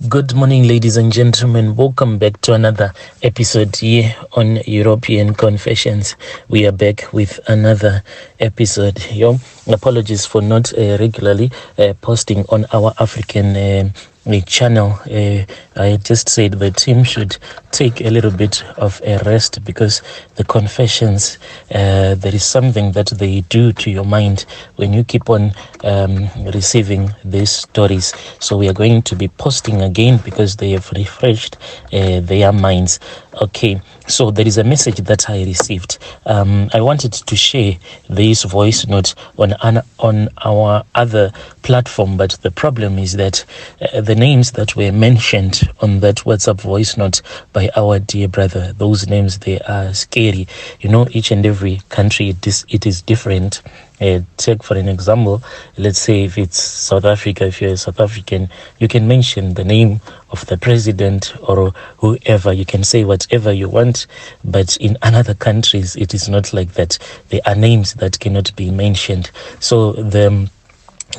Good morning, ladies and gentlemen. Welcome back to another episode here on European Confessions. We are back with another episode. Apologies for not regularly posting on our African channel. I just said the team should take a little bit of a rest because the confessions, there is something that they do to your mind when you keep on receiving these stories. So we are going to be posting again because they have refreshed their minds. Okay, so there is a message that I received. I wanted to share this voice note on our other platform, but the problem is that the names that were mentioned on that WhatsApp voice note by our dear brother, those names, they are scary. You know, each and every country, it is different. Take for an example, let's say if it's South Africa, if you're a South African, you can mention the name of the president or whoever. You can say whatever you want, but in other countries, it is not like that. There are names that cannot be mentioned. So the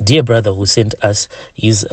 dear brother who sent us his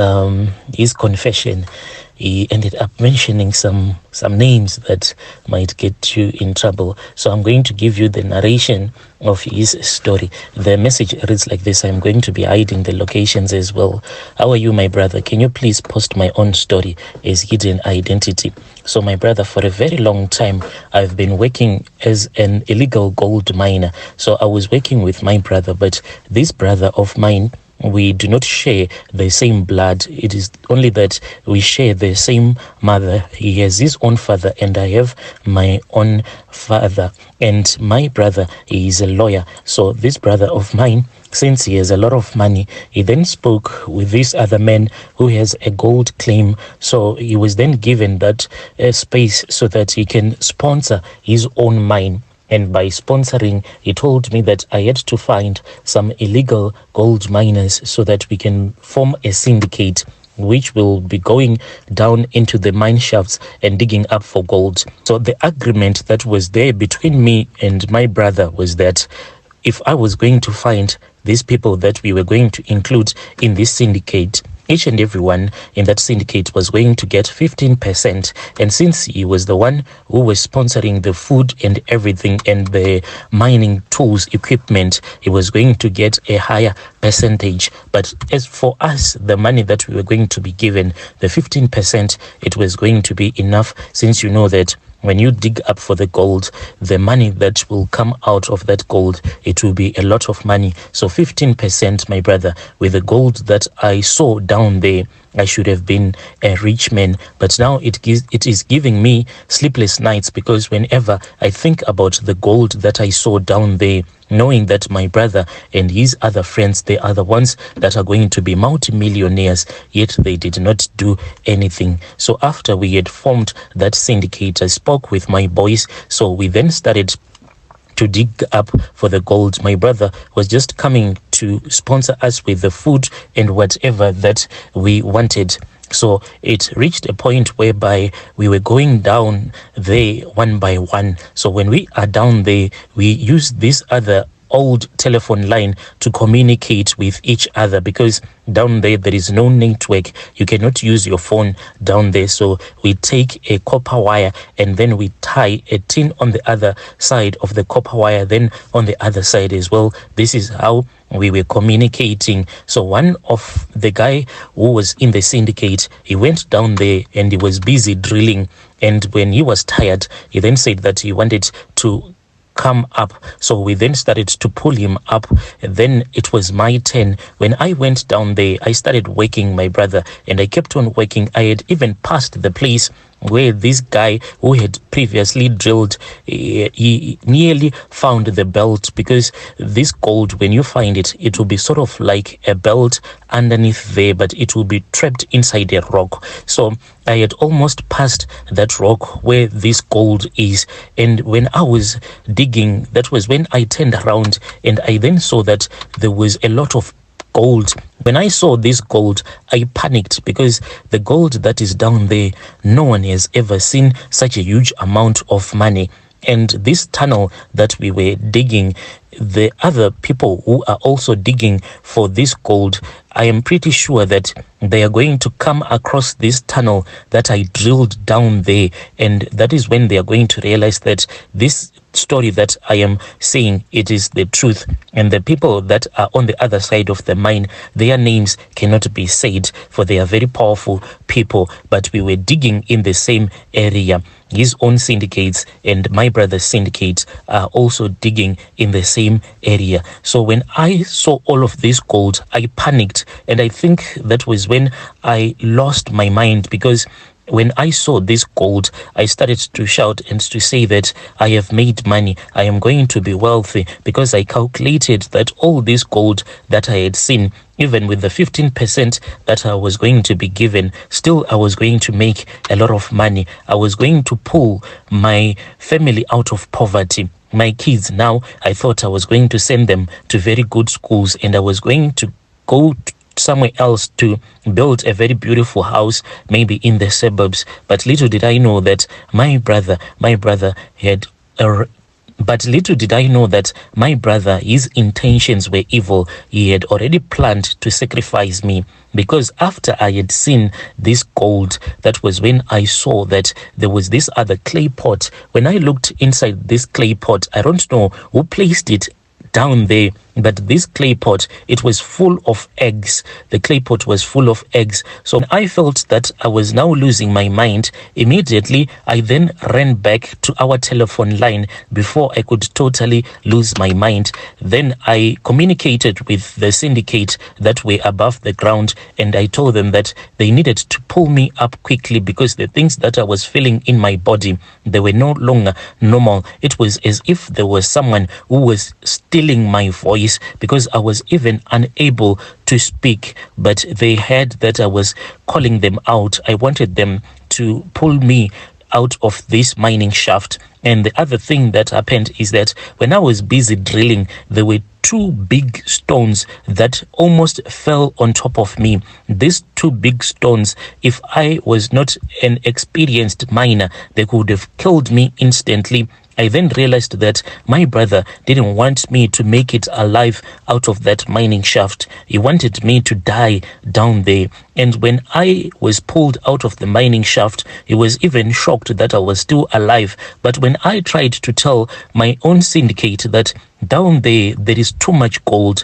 confession, he ended up mentioning some names that might get you in trouble. So I'm going to give you the narration of his story. The message reads like this. I'm going to be hiding the locations as well. How are you, my brother? Can you please post my own story as hidden identity? So my brother, for a very long time, I've been working as an illegal gold miner. So I was working with my brother, but this brother of mine, we do not share the same blood. It is only that we share the same mother. He has his own father and I have my own father. And my brother, he is a lawyer. So this brother of mine, since he has a lot of money, he then spoke with this other man who has a gold claim. So he was then given that space so that he can sponsor his own mine. And by sponsoring, he told me that I had to find some illegal gold miners so that we can form a syndicate which will be going down into the mine shafts and digging up for gold. So the agreement that was there between me and my brother was that if I was going to find these people that we were going to include in this syndicate, each and everyone in that syndicate was going to get 15%. And since he was the one who was sponsoring the food and everything and the mining tools, equipment, he was going to get a higher percentage. But as for us, the money that we were going to be given, the 15%, it was going to be enough, since you know that when you dig up for the gold, the money that will come out of that gold, it will be a lot of money. So 15%, my brother, with the gold that I saw down there, I should have been a rich man. But now it is giving me sleepless nights, because whenever I think about the gold that I saw down there, knowing that my brother and his other friends, they are the ones that are going to be multimillionaires, yet they did not do anything. So after we had formed that syndicate, I spoke with my boys. So we then started to dig up for the gold. My brother was just coming to sponsor us with the food and whatever that we wanted. So it reached a point whereby we were going down there one by one. So when we are down there, we use this other old telephone line to communicate with each other, because down there is no network. You cannot use your phone down there. So we take a copper wire and then we tie a tin on the other side of the copper wire, then on the other side as well. This is how we were communicating. So one of the guy who was in the syndicate, he went down there and he was busy drilling. And when he was tired, he then said that he wanted to come up. So we then started to pull him up. Then it was my turn. When I went down there, I started working, my brother, and I kept on working. I had even passed the place where this guy who had previously drilled, he nearly found the belt, because this gold, when you find it, it will be sort of like a belt underneath there, but it will be trapped inside a rock. So I had almost passed that rock where this gold is. And when I was digging, that was when I turned around and I then saw that there was a lot of gold. When I saw this gold, I panicked, because the gold that is down there, no one has ever seen such a huge amount of money. And this tunnel that we were digging, the other people who are also digging for this gold I am pretty sure that they are going to come across this tunnel that I drilled down there, and that is when they are going to realize that this story that I am saying, it is the truth, and the people that are on the other side of the mine, their names cannot be said, for they are very powerful people, but we were digging in the same area. His own syndicates and my brother's syndicates are also digging in the same area. So when I saw all of this gold, I panicked, and I think that was when I lost my mind, because when I saw this gold, I started to shout and to say that I have made money. I am going to be wealthy, because I calculated that all this gold that I had seen, even with the 15% that I was going to be given, still I was going to make a lot of money. I was going to pull my family out of poverty. My kids now, I thought I was going to send them to very good schools, and I was going to go somewhere else to build a very beautiful house, maybe in the suburbs. But little did I know that my brother had but little did I know that my brother, his intentions were evil. He had already planned to sacrifice me, because after I had seen this gold, that was when I saw that there was this other clay pot. When I looked inside this clay pot, I don't know who placed it down there, but this clay pot, it was full of eggs. The clay pot was full of eggs. So I felt that I was now losing my mind. Immediately, I then ran back to our telephone line before I could totally lose my mind. Then I communicated with the syndicate that were above the ground, and I told them that they needed to pull me up quickly, because the things that I was feeling in my body, they were no longer normal. It was as if there was someone who was stealing my voice, because I was even unable to speak, but they heard that I was calling them out. I wanted them to pull me out of this mining shaft. And the other thing that happened is that when I was busy drilling, there were two big stones that almost fell on top of me. These two big stones, if I was not an experienced miner, they could have killed me instantly. I then realized that my brother didn't want me to make it alive out of that mining shaft. He wanted me to die down there. And when I was pulled out of the mining shaft, he was even shocked that I was still alive. But when I tried to tell my own syndicate that down there is too much gold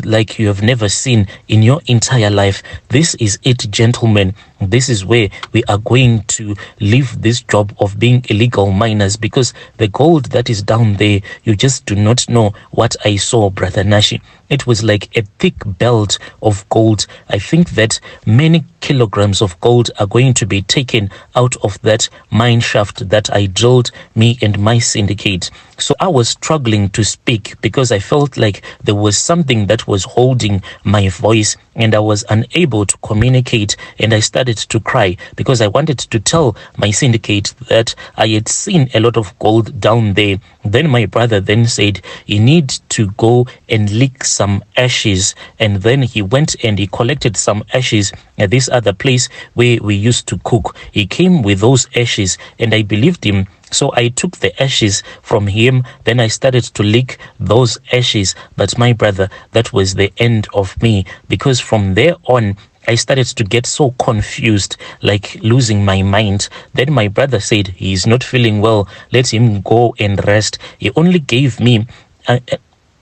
like you have never seen in your entire life, this is it, gentlemen. This is where we are going to leave this job of being illegal miners, because the gold that is down there, you just do not know what I saw, Brother Nashi. It was like a thick belt of gold. I think that many kilograms of gold are going to be taken out of that mine shaft that I drilled, me and my syndicate. So I was struggling to speak, because I felt like there was something that was holding my voice, and I was unable to communicate, and I started to cry, because I wanted to tell my syndicate that I had seen a lot of gold down there. Then my brother then said he need to go and lick some ashes, and then he went and he collected some ashes at this other place where we used to cook. He came with those ashes, and I believed him. So I took the ashes from him, then I started to lick those ashes. But my brother, that was the end of me, because from there on, I started to get so confused, like losing my mind. Then my brother said he is not feeling well, let him go and rest. He only gave me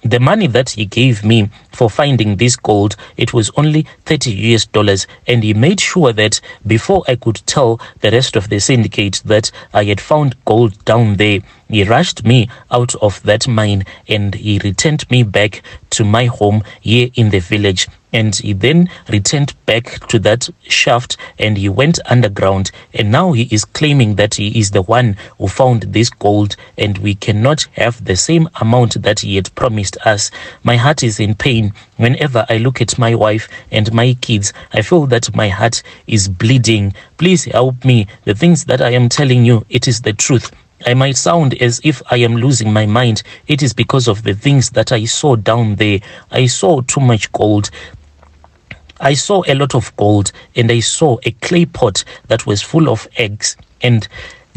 the money that he gave me for finding this gold. It was only $30, and he made sure that before I could tell the rest of the syndicate that I had found gold down there, he rushed me out of that mine, and he returned me back to my home here in the village. And he then returned back to that shaft, and he went underground, and now he is claiming that he is the one who found this gold, and we cannot have the same amount that he had promised us. My heart is in pain. Whenever I look at my wife and my kids, I feel that my heart is bleeding. Please help me. The things that I am telling you, it is the truth. I might sound as if I am losing my mind. It is because of the things that I saw down there. I saw too much gold. I saw a lot of gold, and I saw a clay pot that was full of eggs. And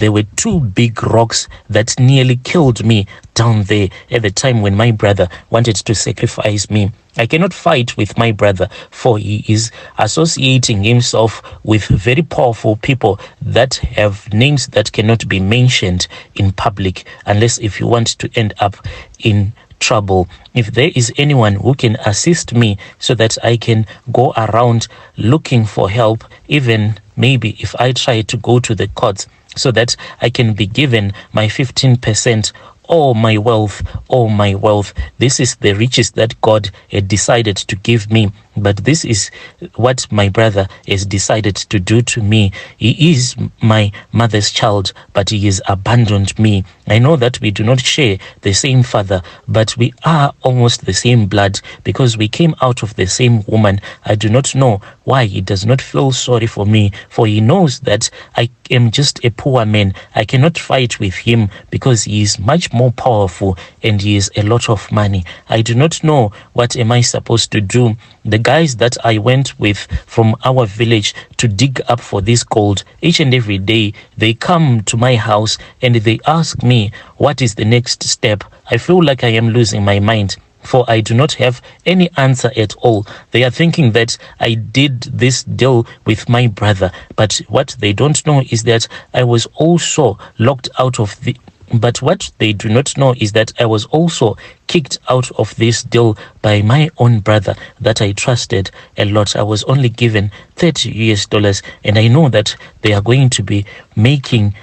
there were two big rocks that nearly killed me down there at the time when my brother wanted to sacrifice me. I cannot fight with my brother, for he is associating himself with very powerful people that have names that cannot be mentioned in public, unless if you want to end up in trouble. If there is anyone who can assist me so that I can go around looking for help, even maybe if I try to go to the courts so that I can be given my 15%, all my wealth, all my wealth. This is the riches that God had decided to give me. But this is what my brother has decided to do to me. He is my mother's child, but he has abandoned me. I know that we do not share the same father, but we are almost the same blood because we came out of the same woman. I do not know why he does not feel sorry for me, for he knows that I am just a poor man. I cannot fight with him because he is much more powerful and he has a lot of money. I do not know what am I supposed to do. The guys that I went with from our village to dig up for this gold, each and every day they come to my house and they ask me what is the next step. I feel like I am losing my mind, for I do not have any answer at all. They are thinking that I did this deal with my brother, but what they don't know is that I was also locked out of the But what they do not know is that I was also kicked out of this deal by my own brother that I trusted a lot. I was only given $30, and I know that they are going to be making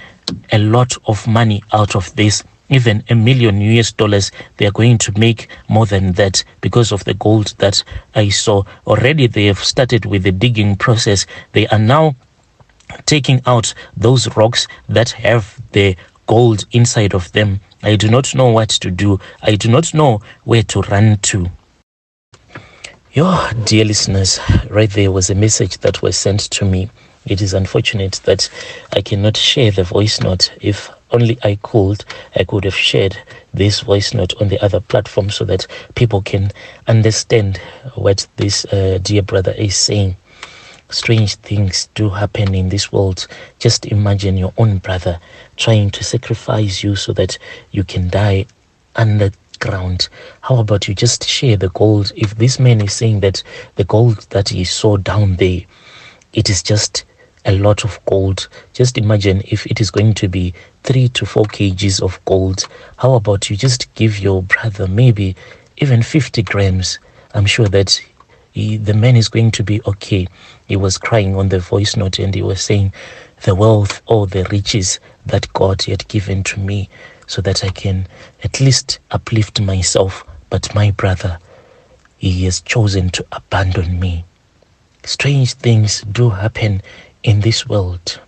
a lot of money out of this. Even $1 million, they are going to make more than that because of the gold that I saw. Already they have started with the digging process. They are now taking out those rocks that have the gold inside of them. I do not know what to do. I do not know where to run to. Your dear listeners, right there was a message that was sent to me. It is unfortunate that I cannot share the voice note. If only I could have shared this voice note on the other platform so that people can understand what this dear brother is saying. Strange things do happen in this world. Just imagine your own brother trying to sacrifice you so that you can die underground. How about you just share the gold? If this man is saying that the gold that he saw down there, it is just a lot of gold. Just imagine if it is going to be 3 to 4 kgs of gold. How about you just give your brother maybe even 50 grams? I'm sure that the man is going to be okay. He was crying on the voice note and he was saying the wealth or the riches that God had given to me so that I can at least uplift myself. But my brother, he has chosen to abandon me. Strange things do happen in this world.